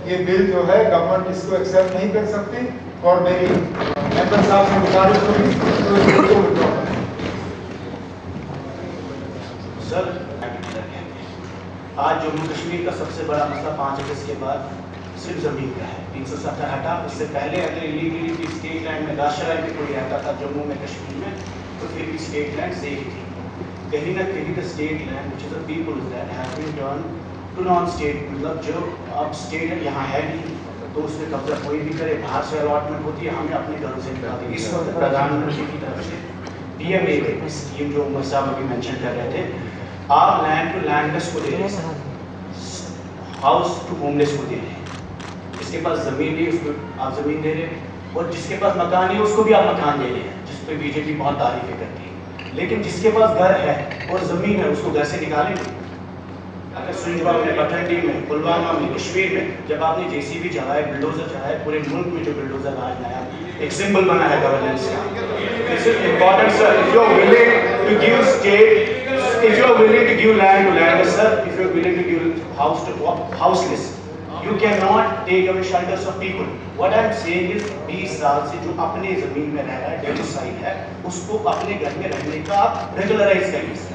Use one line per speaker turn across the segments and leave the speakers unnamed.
یہ بل جو ہے گورنمنٹ اس کو ایکسیپٹ نہیں کر سکتی اور میری ممبر صاحب سے گزارش ہوگی تو اس بل کو withdraw کریں۔
سر آج جموں کشمیر کا سب سے بڑا مسئلہ 5 اگست کے بعد صرف زمین کا ہے۔ 370 ہٹا، اس سے پہلے اگر ایلیگلی بھی اسٹیٹ لینڈ میں داشرائے میں کوئی رہتا تھا جموں میں کشمیر میں تو پھر بھی اسٹیٹ لینڈ سیف تھی۔ کہیں نہ کہیں the state land which is a people's land has been turn to non state, مطلب جو اب اسٹیٹ یہاں ہے نہیں تو اس میں قبضہ کوئی بھی کرے، باہر سے الاٹمنٹ ہوتی ہے، ہمیں اپنے گھروں سے نکالتے ہیں۔ اس وقت پردھان منتری کی طرف سے پی ایم اے اسکیم جو عمر صاحب ابھی مینشن کر رہے تھے، آپ لینڈ ٹو لینڈ لیس کو دے رہے ہیں، ہاؤس ٹو ہوم لیس کو دے رہے ہیں۔ جس کے پاس زمین نہیں اس کو آپ زمین دے رہے ہیں، اور جس کے پاس مکان نہیں اس کو بھی آپ مکان دے رہے ہیں، جس پہ بی جے پی بہت تعریفیں کرتی ہے۔ لیکن جس کے پاس گھر ہے اور زمین ہے اس کو گھر سے نکالیں گے؟ اگر سنجوا میں، بٹھنڈی میں، پلوامہ میں، کشمیر میں جب آپ نے جے سی بی چلائے، بلڈوزر چلائے، پورے ملک میں جو بلڈوزر آج نیا ایک سمبل بنا ہے گورننس کا۔ This is important, sir. If you are willing to give state, if you are willing to give land to land, sir, if you are willing to give house to houseless, you cannot take away shelters of people. What I am saying is 20 سال سے جو اپنے زمین میں رہ رہا ہے، ڈیموسائل ہے، اس کو اپنے گھر میں رہنے کا آپ ریگولرائز کریے۔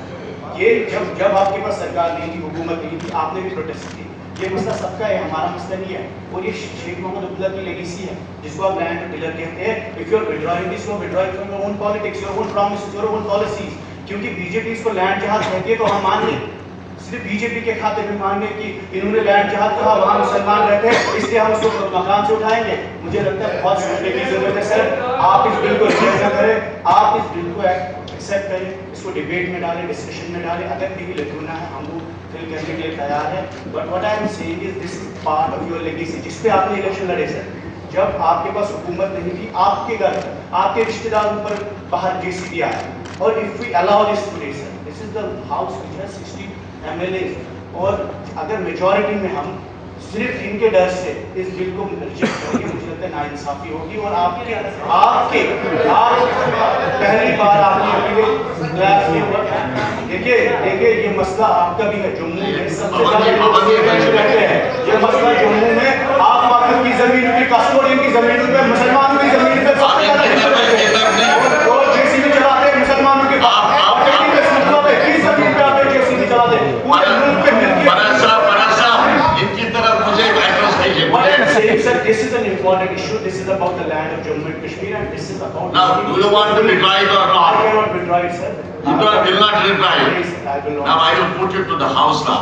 یہ جب آپ کے پاس سرکار نہیں تھی، حکومت نہیں تھی، آپ نے بھی پروٹیسٹ کی۔ یہ مسئلہ سب کا ہے، ہمارا مسئلہ نہیں ہے، اور یہ شیخ محمد عبداللہ کی لیگیسی ہے جس کو آپ لینڈ ٹیلر کہتے ہیں۔ If you are withdrawing this, you are withdrawing from your own politics, your own promises, your own policies. کیونکہ بی جے پی اس کو لینڈ جہاد کہتی ہے تو ہم مان لیں، صرف بی جے پی کے کھاتے میں مان لیں کہ انہوں نے لینڈ جہاد کہا، وہاں مسلمان رہتے ہیں اس لیے ہم اس کو مکان سے اٹھائیں گے۔ مجھے لگتا ہے بہت سوچنے کی ضرورت ہے سر، آپ اس بل کو ریجیکٹ نہ کریں، آپ اس بل کو ایکسیپٹ کریں، اس کو ڈیبیٹ میں ڈالیں، ڈسکشن میں ڈالیں، اگر کہیں لکھنا ہے ہم وہ فل کرنے کے لیے تیار ہے۔ But what I am seeing is this is part of your legacy, جس پہ آپ نے الیکشن لڑے سر۔ جب آپ کے پاس حکومت نہیں تھی، آپ کے گھر آپ کے رشتہ داروں پر باہر جے سی بی آیا، اور if we allow this today sir, this is the house which has 60 M L A, اور اگر میجورٹی میں ہم صرف ان کے ڈر سے اس بل کو ریجیکٹ کریں گے، مجھے لگتا ہے ناانصافی ہوگی۔ اور آپ پہلی بار آپ نے دیکھیے یہ مسئلہ آپ کا بھی ہے، جموں میں سب سے زیادہ لوگ رہتے ہیں، یہ مسئلہ جموں میں آپ وقت کی زمین کی کسٹوڈین کی زمینوں پہ، مسلمانوں کی زمین پہ سب سے زیادہ اور جے سی بی چلاتے ہیں مسلمانوں کے پاس، کس زمین پہ آپ جے سی بی چلاتے ہیں پورے ملک پہ مل کے۔
ان کی طرف مجھے ایک ایڈریس دیجیے۔
What I am saying, sir, this is an important issue. This is about the land of Jammu and Kashmir, and this is about.
Now, do you want to withdraw it or not?
I cannot withdraw it, sir.
You will not withdraw it.
Yes, sir, I will not.
Now I will put it to the House now.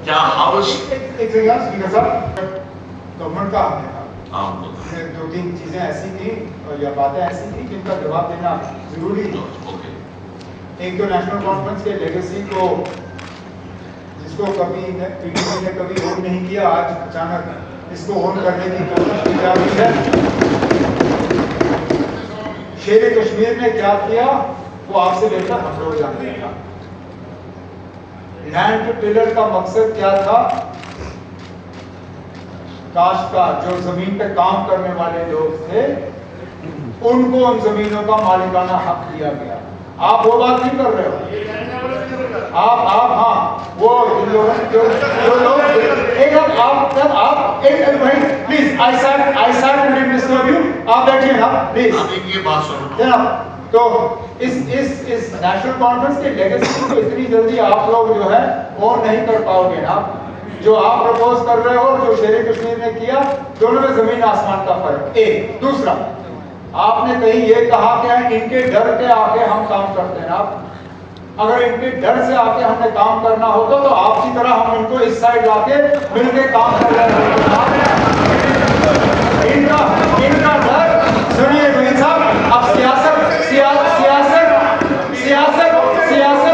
کیا House؟
ایک second speaker صاحب، government کا حق ہے، دو تین چیزیں ایسی تھیں اور یا باتیں ایسی تھیں جن کا جواب دینا ضروری ہے۔ ایک تو نیشنل کانفرنس کے لیگیسی کو، جس کو کبھی پی ڈی پی نے کبھی اون نہیں کیا، آج اچانک اس کو اون کرنے کی کوشش کی جا رہی ہے۔ شیر کشمیر نے کیا کیا وہ آپ سے بہتر ہم لوگ جانتے ہیں۔ لینڈ ٹیلر کا مقصد کیا تھا؟ کاشتکار جو زمین پہ کام کرنے والے لوگ تھے ان کو ان زمینوں کا مالکانہ حق دیا گیا۔ آپ وہ بات نہیں کر رہے ہو، آپ ہاں وہ لوگ پلیز آپ بیٹھیے نا پلیز جناب۔ تو اس نیشنل کانفرنس کے لیگیسی کو اتنی جلدی آپ لوگ جو ہے وہ نہیں کر پاؤ گے نا۔ جو آپ پرپوز کر رہے ہو، جو شیر کشمیر نے کیا، دونوں میں زمین آسمان کا فرق۔ ایک دوسرا، آپ نے کہیں یہ کہا کہ ان کے ڈر کے آ کے ہم کام کرتے ہیں۔ آپ اگر ان کے ڈر سے آ کے ہم نے کام کرنا ہوتا تو آپ کی طرح ہم ان کو اس سائڈ لا کے مل کے کام کر رہے ہیں۔ ان کا ڈر سنیے بھائی صاحب، اب سیاست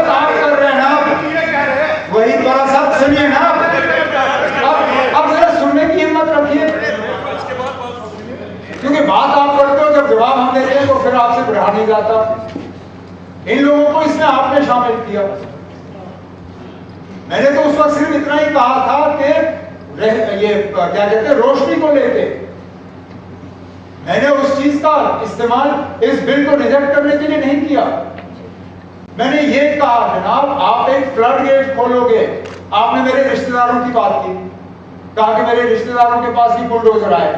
آپ کر رہے ہیں نا، وہی بڑا صاحب سنیے نا، اب ذرا سننے کی ہمت رکھیے، کیونکہ بات آپ کرتے ہو جب جواب ہم دیتے ہیں تو پھر آپ سے بڑھا نہیں جاتا۔ ان لوگوں کو اس میں آپ نے شامل کیا۔ میں نے تو اس وقت صرف اتنا ہی کہا تھا کہ یہ کیا کہتے ہیں روشنی کو لے کے میں نے اس چیز کا استعمال اس بل کو ریجیکٹ کرنے کے لیے نہیں کیا۔ میں نے یہ کہا جناب آپ ایک فلڈ گیٹ کھولو گے۔ آپ نے میرے رشتہ داروں کی بات کی، کہا کہ میرے رشتہ داروں کے پاس ہی بلڈوزر آئے.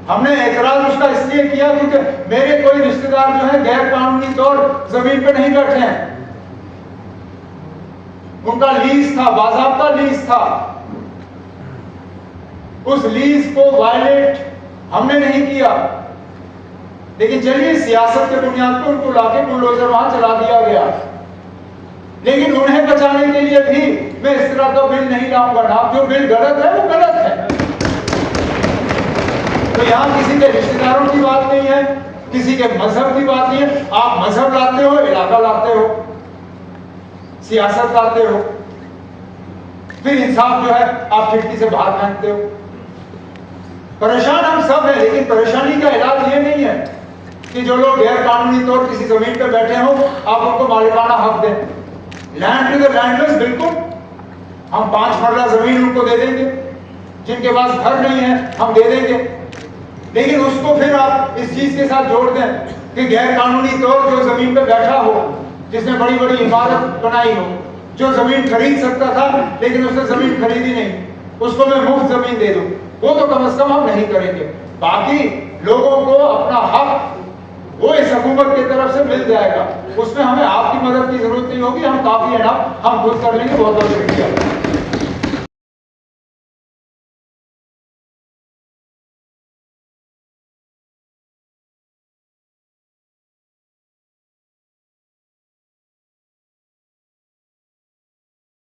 ہم نے اعتراض اس کا اس لیے کیا کیونکہ میرے کوئی رشتہ دار جو ہے غیر قانونی طور زمین پہ نہیں بیٹھے ہیں. ان کا لیز تھا, باضابطہ لیز تھا. اس لیز کو وائلیٹ ہم نے نہیں کیا, لیکن چلیے سیاست کے بنیاد پہ ان کو لا کے بلڈوزر وہاں چلا دیا گیا. لیکن انہیں بچانے کے لیے بھی میں اس طرح کا بل نہیں لاؤں گا. نا جو بل غلط ہے وہ غلط ہے. تو یہاں کسی کے رشتہ داروں کی بات نہیں ہے, کسی کے مذہب کی بات نہیں ہے. آپ مذہب لاتے ہو, علاقہ لاتے ہو, سیاست لاتے ہو, پھر انصاف جو ہے آپ کھڑکی سے باہر پھینکتے ہو. پریشان ہم سب ہیں, لیکن پریشانی کا علاج یہ نہیں ہے کہ جو لوگ غیر قانونی طور کسی زمین پہ بیٹھے ہوں آپ ان کو مالکانہ حق دیں. لینڈ ٹو دا لینڈ لیس, بالکل ہم 5 مرلہ زمین ان کو دے دیں گے. جن کے پاس گھر نہیں ہے ہم دے دیں گے. لیکن اس کو پھر آپ اس چیز کے ساتھ جوڑ دیں کہ غیر قانونی طور جو زمین پہ بیٹھا ہو, جس نے بڑی بڑی عمارت بنائی ہو, جو زمین خرید سکتا تھا لیکن اس نے زمین خریدی نہیں, اس کو میں مفت زمین دے دوں, وہ تو کم از کم ہم نہیں کریں گے. باقی لوگوں کو اپنا حق وہ اس حکومت کی طرف سے مل جائے گا. اس میں ہمیں آپ کی مدد کی ضرورت نہیں ہوگی, ہم کافی ہے نا, ہم خود کر لیں گے. بہت بہت شکریہ.